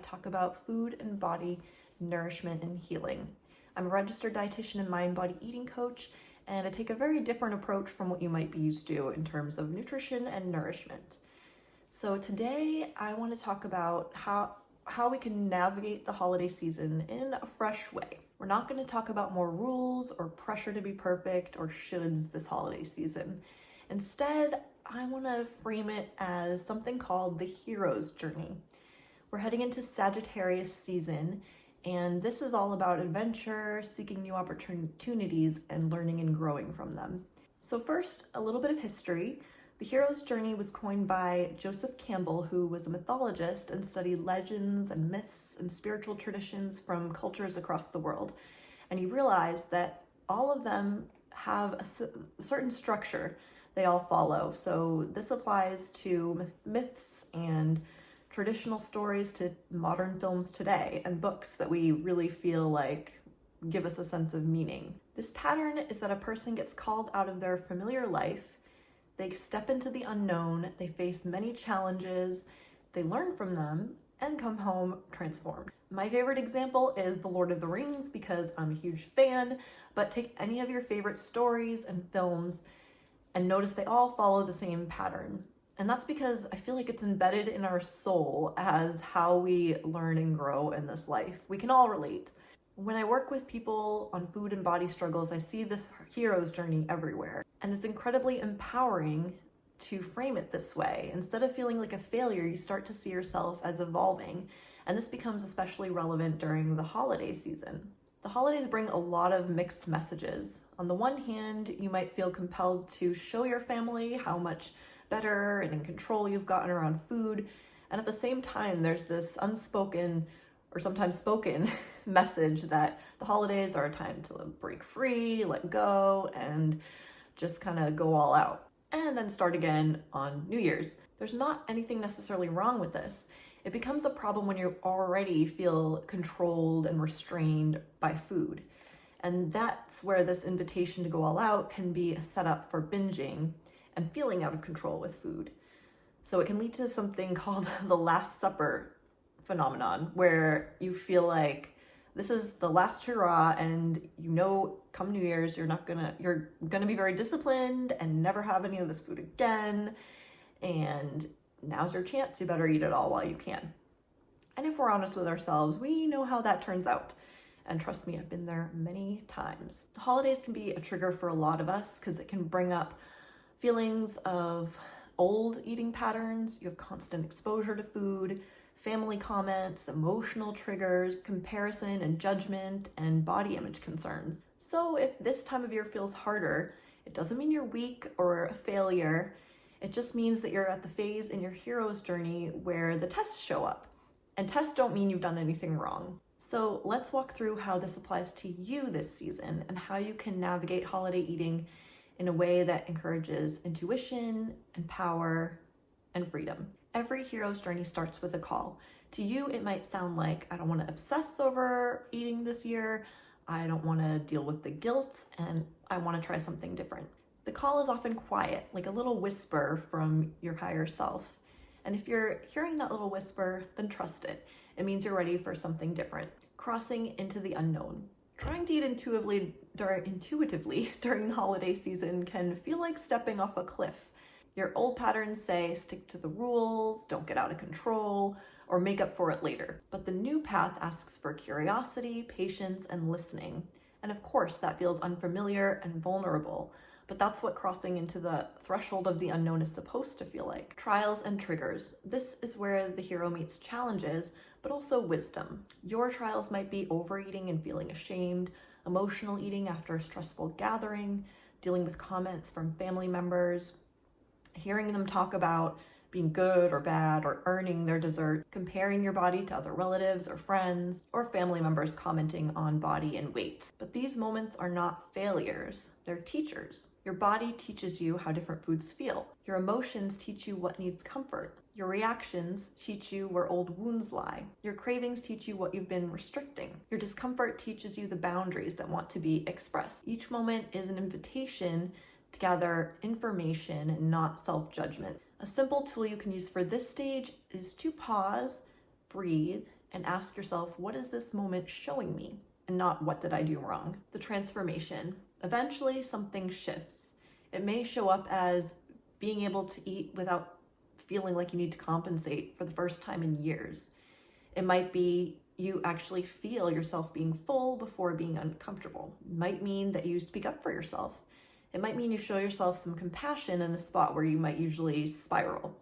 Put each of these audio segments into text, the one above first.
talk about food and body, nourishment and healing. I'm a registered dietitian and mind body eating coach, and I take a very different approach from what you might be used to in terms of nutrition and nourishment. So today I want to talk about how we can navigate the holiday season in a fresh way. We're not going to talk about more rules or pressure to be perfect or shoulds this holiday season. Instead, I want to frame it as something called the hero's journey. We're heading into Sagittarius season, and this is all about adventure, seeking new opportunities, and learning and growing from them. So first, a little bit of history. The hero's journey was coined by Joseph Campbell, who was a mythologist and studied legends and myths and spiritual traditions from cultures across the world. And he realized that all of them have a certain structure they all follow. So this applies to myths and traditional stories to modern films today and books that we really feel like give us a sense of meaning. This pattern is that a person gets called out of their familiar life. They step into the unknown, they face many challenges, they learn from them, and come home transformed. My favorite example is The Lord of the Rings because I'm a huge fan, but take any of your favorite stories and films and notice they all follow the same pattern. And that's because I feel like it's embedded in our soul as how we learn and grow in this life. We can all relate. When I work with people on food and body struggles, I see this hero's journey everywhere. And it's incredibly empowering to frame it this way. Instead of feeling like a failure, you start to see yourself as evolving. And this becomes especially relevant during the holiday season. The holidays bring a lot of mixed messages. On the one hand, you might feel compelled to show your family how much better and in control you've gotten around food. And at the same time, there's this unspoken or sometimes spoken message that the holidays are a time to break free, let go, and just kind of go all out. And then start again on New Year's. There's not anything necessarily wrong with this. It becomes a problem when you already feel controlled and restrained by food. And that's where this invitation to go all out can be a setup for binging and feeling out of control with food. So it can lead to something called the Last Supper phenomenon, where you feel like this is the last hurrah, and come New Year's you're gonna be very disciplined and never have any of this food again, and now's your chance, you better eat it all while you can. And if we're honest with ourselves, we know how that turns out, and trust me, I've been there many times. The holidays can be a trigger for a lot of us because it can bring up feelings of old eating patterns. You have constant exposure to food, family comments, emotional triggers, comparison and judgment, and body image concerns. So if this time of year feels harder, it doesn't mean you're weak or a failure. It just means that you're at the phase in your hero's journey where the tests show up. And tests don't mean you've done anything wrong. So let's walk through how this applies to you this season and how you can navigate holiday eating in a way that encourages intuition and power and freedom. Every hero's journey starts with a call. To you, it might sound like, I don't want to obsess over eating this year, I don't want to deal with the guilt, and I want to try something different. The call is often quiet, like a little whisper from your higher self. And if you're hearing that little whisper, then trust it. It means you're ready for something different. Crossing into the unknown. Trying to eat intuitively during the holiday season can feel like stepping off a cliff. Your old patterns say stick to the rules, don't get out of control, or make up for it later. But the new path asks for curiosity, patience, and listening. And of course, that feels unfamiliar and vulnerable. But that's what crossing into the threshold of the unknown is supposed to feel like. Trials and triggers. This is where the hero meets challenges, but also wisdom. Your trials might be overeating and feeling ashamed, emotional eating after a stressful gathering, dealing with comments from family members, hearing them talk about being good or bad or earning their dessert, comparing your body to other relatives or friends, or family members commenting on body and weight. But these moments are not failures, they're teachers. Your body teaches you how different foods feel. Your emotions teach you what needs comfort. Your reactions teach you where old wounds lie. Your cravings teach you what you've been restricting. Your discomfort teaches you the boundaries that want to be expressed. Each moment is an invitation to gather information and not self-judgment. A simple tool you can use for this stage is to pause, breathe, and ask yourself, what is this moment showing me? And not, what did I do wrong? The transformation. Eventually, something shifts. It may show up as being able to eat without feeling like you need to compensate for the first time in years. It might be you actually feel yourself being full before being uncomfortable. It might mean that you speak up for yourself. It might mean you show yourself some compassion in a spot where you might usually spiral.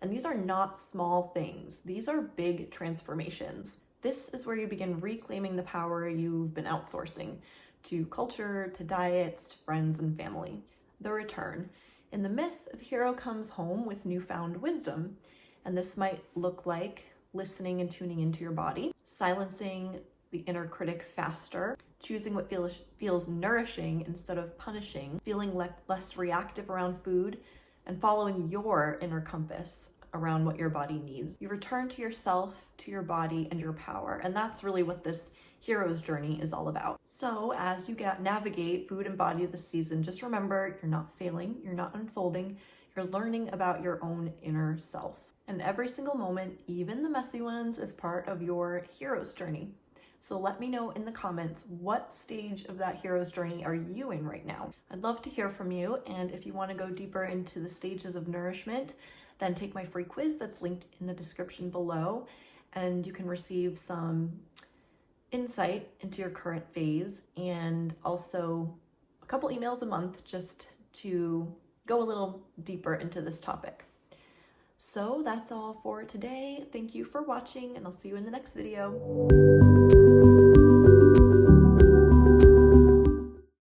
And these are not small things. These are big transformations. This is where you begin reclaiming the power you've been outsourcing to culture, to diets, to friends and family. The return. In the myth, the hero comes home with newfound wisdom, and this might look like listening and tuning into your body, silencing the inner critic faster, choosing what feels nourishing instead of punishing, feeling less reactive around food, and following your inner compass around what your body needs. You return to yourself, to your body, and your power, and that's really what this hero's journey is all about. So as you navigate food and body this season, just remember you're not failing, you're not unfolding, you're learning about your own inner self. And every single moment, even the messy ones, is part of your hero's journey. So let me know in the comments, what stage of that hero's journey are you in right now? I'd love to hear from you, and if you want to go deeper into the stages of nourishment, then take my free quiz that's linked in the description below, and you can receive some insight into your current phase and also a couple emails a month just to go a little deeper into this topic. So that's all for today. Thank you for watching, and I'll see you in the next video.